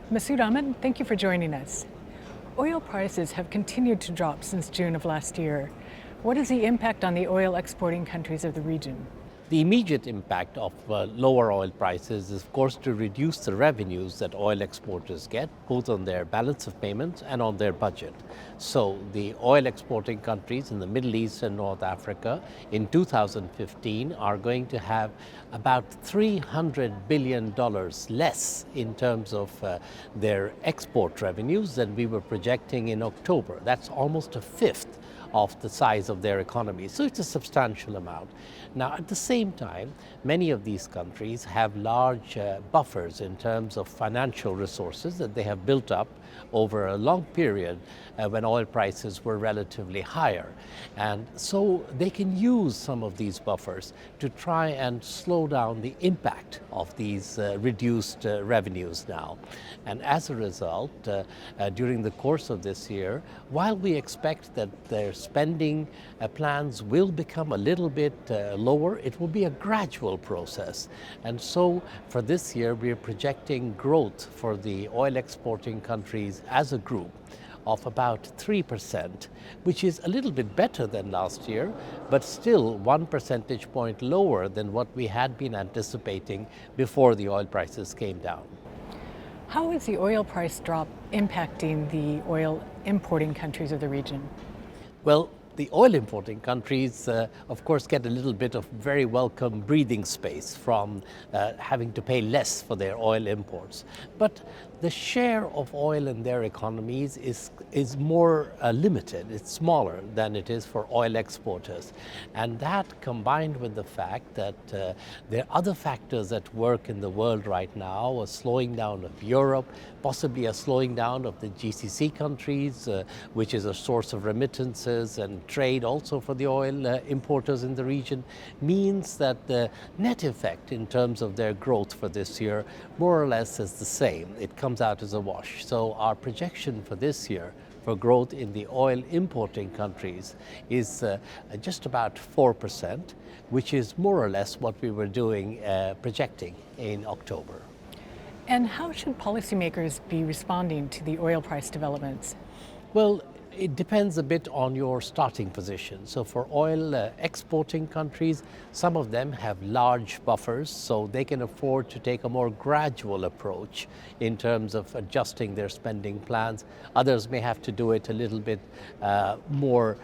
Masood Ahmed, thank you for joining us. Oil prices have continued to drop since June of last year. What is the impact on the oil exporting countries of the region? The immediate impact of lower oil prices is, of course, to reduce the revenues that oil exporters get, both on their balance of payments and on their budget. So, the oil exporting countries in the Middle East and North Africa in 2015 are going to have about $300 billion less in terms of their export revenues than we were projecting in October. That's almost a fifth of the size of their economy. So it's a substantial amount. Now, at the same time, many of these countries have large buffers in terms of financial resources that they have built up over a long period when oil prices were relatively higher. And so they can use some of these buffers to try and slow down the impact of these reduced revenues now. And as a result, during the course of this year, while we expect that their spending plans will become a little bit lower, it will be a gradual process. And so for this year, we are projecting growth for the oil exporting countries as a group of about 3%, which is a little bit better than last year, but still 1 percentage point lower than what we had been anticipating before the oil prices came down. How is the oil price drop impacting the oil importing countries of the region? Well, the oil importing countries, of course, get a little bit of very welcome breathing space from having to pay less for their oil imports. But the share of oil in their economies is more limited. It's smaller than it is for oil exporters. And that, combined with the fact that there are other factors at work in the world right now, a slowing down of Europe, possibly a slowing down of the GCC countries, which is a source of remittances and trade also for the oil importers in the region, means that the net effect in terms of their growth for this year more or less is the same. It comes out as a wash. So our projection for this year for growth in the oil importing countries is just about 4%, which is more or less what we were doing projecting in October. And how should policymakers be responding to the oil price developments? Well, it depends a bit on your starting position. So for oil exporting countries, some of them have large buffers, so they can afford to take a more gradual approach in terms of adjusting their spending plans. Others may have to do it a little bit more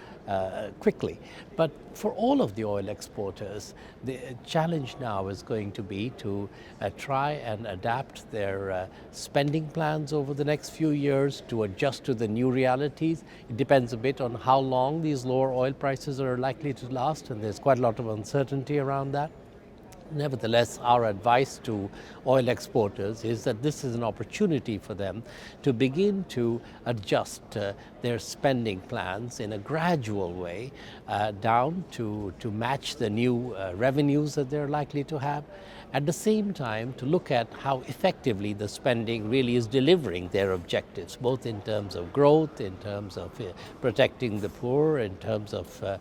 quickly. But for all of the oil exporters, the challenge now is going to be to try and adapt their spending plans over the next few years to adjust to the new realities. It depends a bit on how long these lower oil prices are likely to last, and there's quite a lot of uncertainty around that. Nevertheless, our advice to oil exporters is that this is an opportunity for them to begin to adjust their spending plans in a gradual way down to match the new revenues that they're likely to have. At the same time, to look at how effectively the spending really is delivering their objectives, both in terms of growth, in terms of protecting the poor, in terms of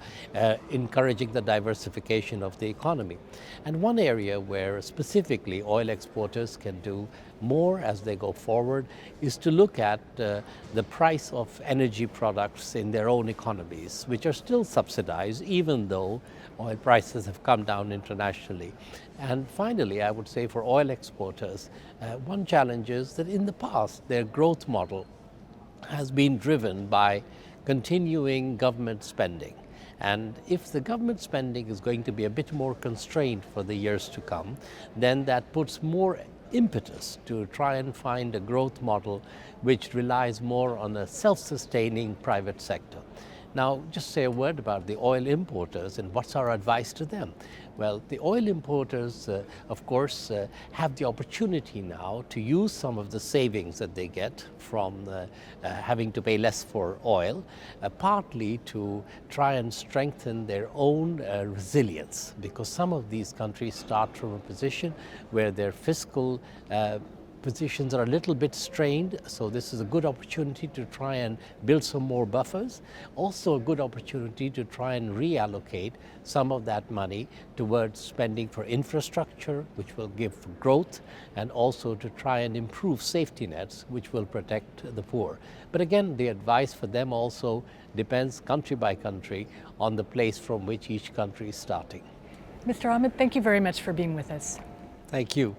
encouraging the diversification of the economy. And one area where specifically oil exporters can do more as they go forward is to look at the price of energy products in their own economies, which are still subsidized even though oil prices have come down internationally. And finally, I would say for oil exporters, one challenge is that in the past their growth model has been driven by continuing government spending. And if the government spending is going to be a bit more constrained for the years to come, then that puts more impetus to try and find a growth model which relies more on a self-sustaining private sector. Now, just say a word about the oil importers and what's our advice to them. Well, the oil importers, of course, have the opportunity now to use some of the savings that they get from having to pay less for oil, partly to try and strengthen their own resilience, because some of these countries start from a position where their fiscal positions are a little bit strained, so this is a good opportunity to try and build some more buffers. Also a good opportunity to try and reallocate some of that money towards spending for infrastructure, which will give growth, and also to try and improve safety nets, which will protect the poor. But again, the advice for them also depends country by country on the place from which each country is starting. Mr. Ahmed, thank you very much for being with us. Thank you.